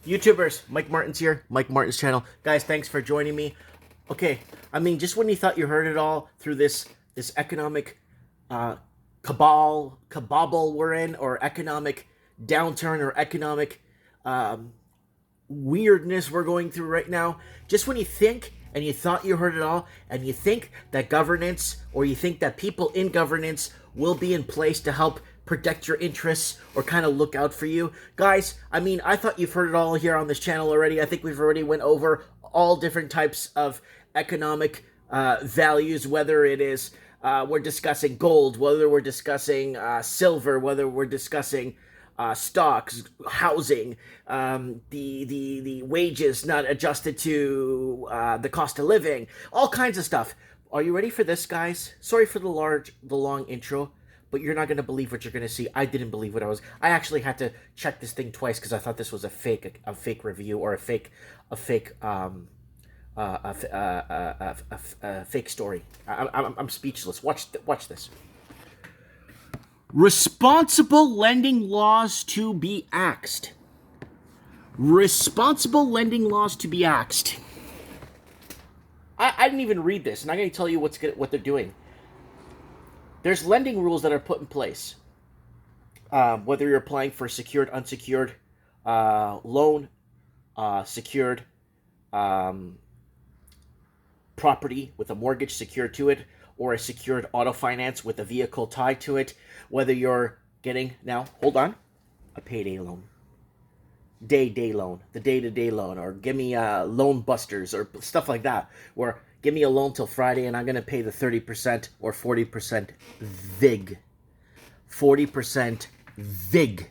YouTubers, Mike Martin's here, Mike Martin's channel. Guys, thanks for joining me. Okay, I mean, just when you thought you heard it all through this economic cabal we're in, or economic downturn, or economic weirdness we're going through right now, just when you think and you thought you heard it all, and you think that governance, or you think that people in governance will be in place to help protect your interests or kind of look out for you. Guys, I mean, I thought you've heard it all here on this channel already. I think we've already went over all different types of economic values, whether it is we're discussing gold, whether we're discussing silver, whether we're discussing stocks, housing, the wages not adjusted to the cost of living, all kinds of stuff. Are you ready for this, guys? Sorry for the long intro, but you're not going to believe what you're going to see. I didn't believe what I actually had to check this thing twice because I thought this was a fake review, or a fake story. I'm speechless. Watch this. Responsible lending laws to be axed. Responsible lending laws to be axed. I didn't even read this, and I'm going to tell you what they're doing. There's lending rules that are put in place. Whether you're applying for secured, unsecured loan, secured property with a mortgage secured to it, or a secured auto finance with a vehicle tied to it, whether you're getting, now, hold on, a payday loan, day loan, the day-to-day loan, or give me loan busters, or stuff like that, where give me a loan till Friday and I'm going to pay the 30% or 40% VIG. 40% VIG.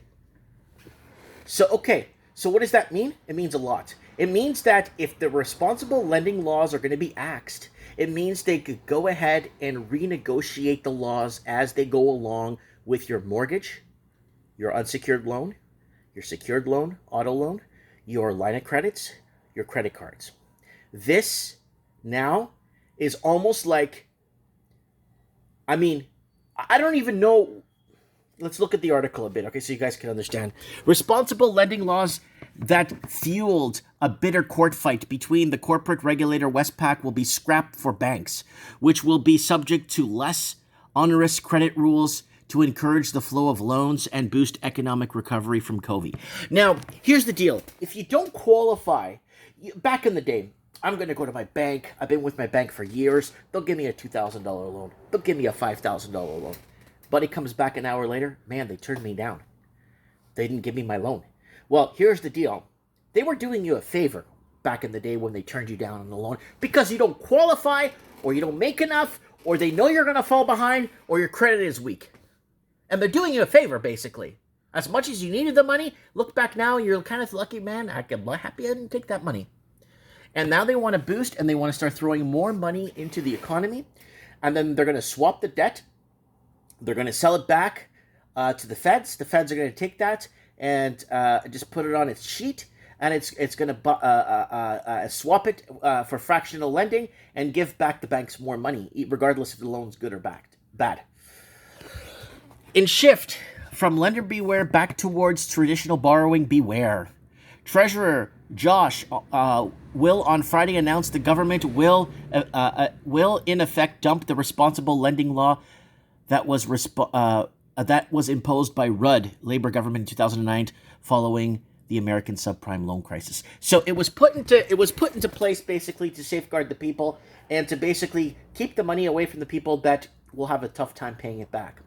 So, okay, so what does that mean? It means a lot. It means that if the responsible lending laws are going to be axed, it means they could go ahead and renegotiate the laws as they go along with your mortgage, your unsecured loan, your secured loan, auto loan, your line of credits, your credit cards. This now is almost like, I mean, I don't even know. Let's look at the article a bit, okay, so you guys can understand. Responsible lending laws that fueled a bitter court fight between the corporate regulator Westpac will be scrapped for banks, which will be subject to less onerous credit rules to encourage the flow of loans and boost economic recovery from COVEY. Now, here's the deal. If you don't qualify, back in the day, I'm going to go to my bank. I've been with my bank for years. They'll give me a $2,000 loan. They'll give me a $5,000 loan. Buddy comes back an hour later. Man, they turned me down. They didn't give me my loan. Well, here's the deal. They were doing you a favor back in the day when they turned you down on the loan because you don't qualify, or you don't make enough, or they know you're going to fall behind, or your credit is weak. And they're doing you a favor, basically. As much as you needed the money, look back now, you're kind of lucky, man. I'm happy I didn't take that money. And now they want to boost, and they want to start throwing more money into the economy. And then they're going to swap the debt. They're going to sell it back to the feds. The feds are going to take that and just put it on its sheet, and it's going to swap it for fractional lending and give back the banks more money, regardless if the loan's good or bad. In shift from lender beware back towards traditional borrowing beware. Treasurer Josh will on Friday announce the government will in effect dump the responsible lending law that was imposed by Rudd Labor government in 2009 following the American subprime loan crisis. So it was put into place basically to safeguard the people and to basically keep the money away from the people that will have a tough time paying it back.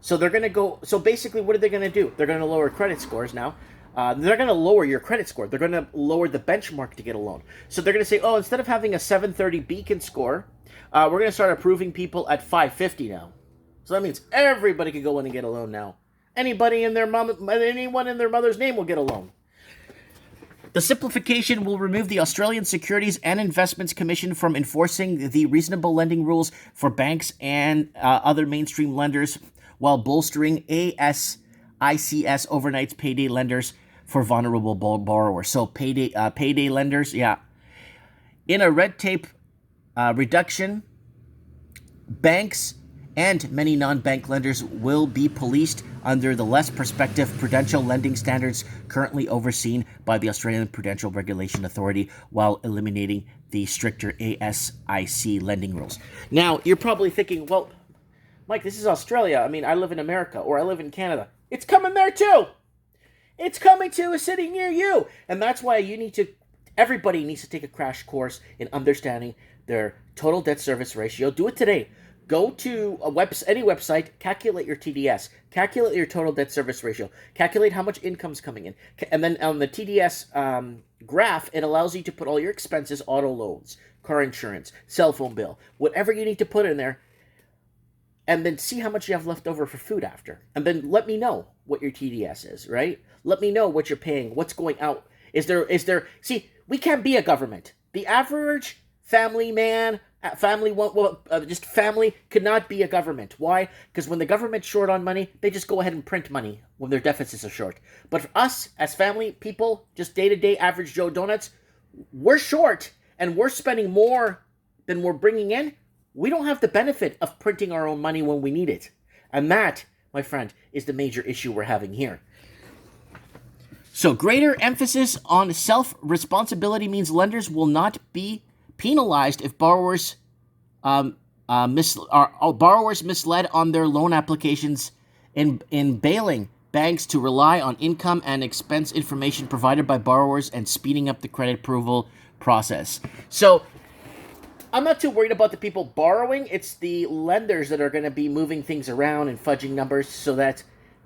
So they're going to go. So basically, what are they going to do? They're going to lower credit scores now. They're going to lower your credit score. They're going to lower the benchmark to get a loan. So they're going to say, oh, instead of having a 730 beacon score, we're going to start approving people at 550 now. So that means everybody can go in and get a loan now. Anyone in their mother's name will get a loan. The simplification will remove the Australian Securities and Investments Commission from enforcing the reasonable lending rules for banks and other mainstream lenders, while bolstering ASICS overnight's payday lenders for vulnerable borrowers. So payday lenders, yeah. In a red tape reduction, banks and many non-bank lenders will be policed under the less prospective prudential lending standards currently overseen by the Australian Prudential Regulation Authority, while eliminating the stricter ASIC lending rules. Now, you're probably thinking, well, Mike, this is Australia. I mean, I live in America, or I live in Canada. It's coming there too. It's coming to a city near you. And that's why everybody needs to take a crash course in understanding their total debt service ratio. Do it today. Go to any website, calculate your TDS, calculate your total debt service ratio, calculate how much income's coming in. And then on the TDS graph, it allows you to put all your expenses, auto loans, car insurance, cell phone bill, whatever you need to put in there, and then see how much you have left over for food after. And then let me know what your TDS is, right? Let me know what you're paying, what's going out. See, we can't be a government. The average family man, family could not be a government. Why? Because when the government's short on money, they just go ahead and print money when their deficits are short. But for us, as family people, just day-to-day average Joe Donuts, we're short and we're spending more than we're bringing in. We don't have the benefit of printing our own money when we need it. And that, my friend, is the major issue we're having here. So greater emphasis on self-responsibility means lenders will not be penalized if borrowers misled on their loan applications in bailing banks to rely on income and expense information provided by borrowers and speeding up the credit approval process. So I'm not too worried about the people borrowing. It's the lenders that are going to be moving things around and fudging numbers so that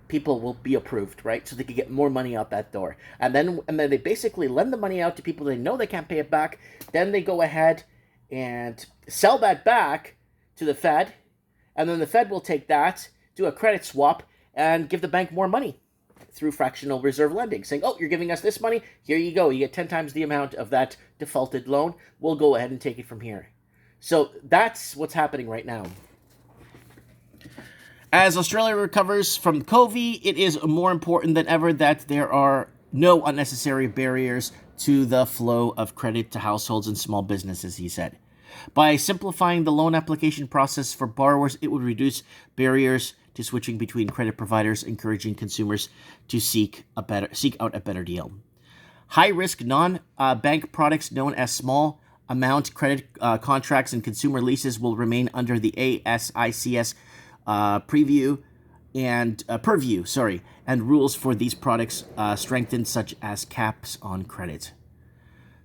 people will be approved, right? So they can get more money out that door. And then they basically lend the money out to people they know they can't pay it back. Then they go ahead and sell that back to the Fed. And then the Fed will take that, do a credit swap, and give the bank more money through fractional reserve lending, saying, oh, you're giving us this money, here you go. You get 10 times the amount of that defaulted loan. We'll go ahead and take it from here. So that's what's happening right now. As Australia recovers from COVEY, it is more important than ever that there are no unnecessary barriers to the flow of credit to households and small businesses, he said. By simplifying the loan application process for borrowers, it would reduce barriers to switching between credit providers, encouraging consumers to seek out a better deal. High-risk non-bank products known as small amount credit contracts and consumer leases will remain under the ASIC's purview, and rules for these products strengthened, such as caps on credit.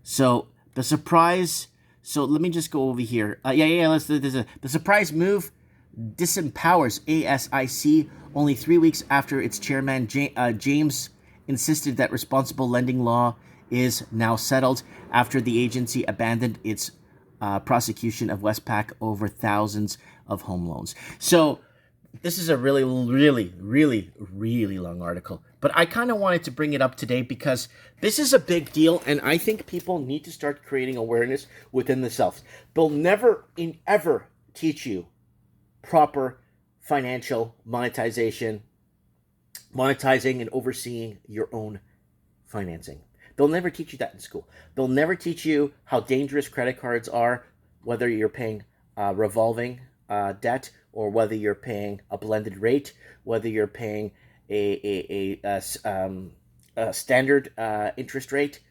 So the surprise. So let me just go over here. The surprise move disempowers ASIC only 3 weeks after its chairman James insisted that responsible lending law is now settled after the agency abandoned its prosecution of Westpac over thousands of home loans. So this is a really, really, really, really long article, but I kind of wanted to bring it up today because this is a big deal, and I think people need to start creating awareness within themselves. They'll never, ever teach you proper financial monetizing and overseeing your own financing. They'll never teach you that in school. They'll never teach you how dangerous credit cards are, whether you're paying revolving debt or whether you're paying a blended rate, whether you're paying a standard interest rate,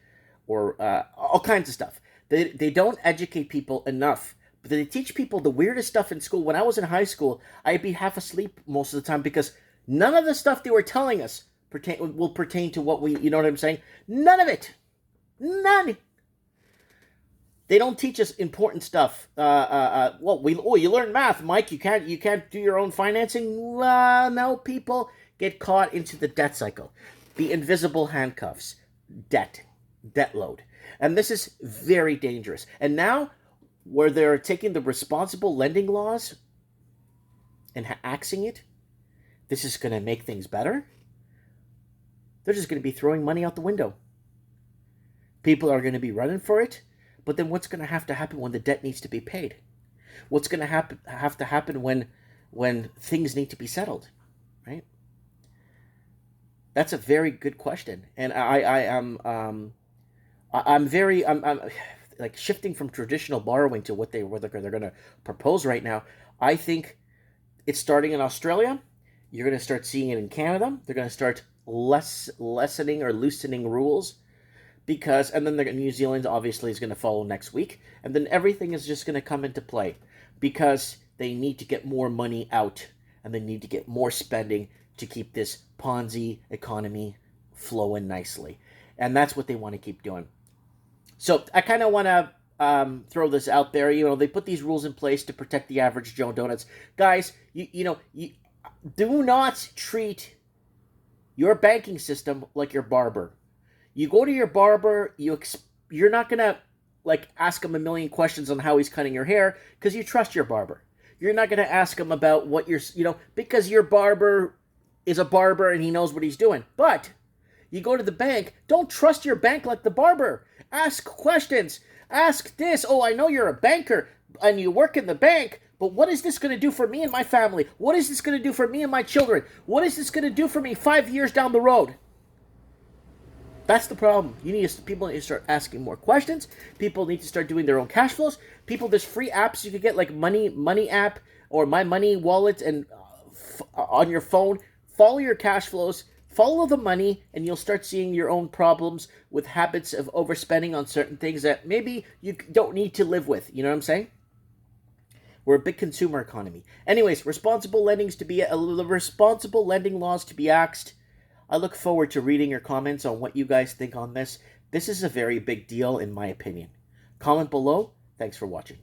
or all kinds of stuff. They don't educate people enough. But they teach people the weirdest stuff in school. When I was in high school, I'd be half asleep most of the time because none of the stuff they were telling us will pertain to what we, you know what I'm saying? None of it. None. They don't teach us important stuff. You learn math, Mike. You can't do your own financing. No, people get caught into the debt cycle, the invisible handcuffs, debt load, and this is very dangerous. And now, where they're taking the responsible lending laws and axing it, this is going to make things better. They're just going to be throwing money out the window. People are going to be running for it. But then what's going to have to happen when the debt needs to be paid? What's going to have to happen when things need to be settled, right? That's a very good question, and I'm like shifting from traditional borrowing to what they're going to propose right now. I think It's starting in Australia. You're going to start seeing it in Canada. They're going to start lessening or loosening rules because, and then New Zealand obviously is going to follow next week. And then everything is just going to come into play because they need to get more money out and they need to get more spending to keep this Ponzi economy flowing nicely. And that's what they want to keep doing. So I kind of want to throw this out there. You know, they put these rules in place to protect the average Joe Donuts. Guys, you do not treat your banking system like your barber. You go to your barber, you're not going to like ask him a million questions on how he's cutting your hair because you trust your barber. You're not going to ask him about what because your barber is a barber and he knows what he's doing. But you go to the bank, don't trust your bank like the barber. Ask questions. Ask this. Oh, I know you're a banker and you work in the bank, but what is this going to do for me and my family? What is this going to do for me and my children? What is this going to do for me 5 years down the road? That's the problem. People need to start asking more questions. People need to start doing their own cash flows. There's free apps you can get like Money app or My Money Wallet and on your phone. Follow your cash flows. Follow the money, and you'll start seeing your own problems with habits of overspending on certain things that maybe you don't need to live with. You know what I'm saying? We're a big consumer economy. Anyways, responsible lending laws to be axed. I look forward to reading your comments on what you guys think on this. This is a very big deal in my opinion. Comment below. Thanks for watching.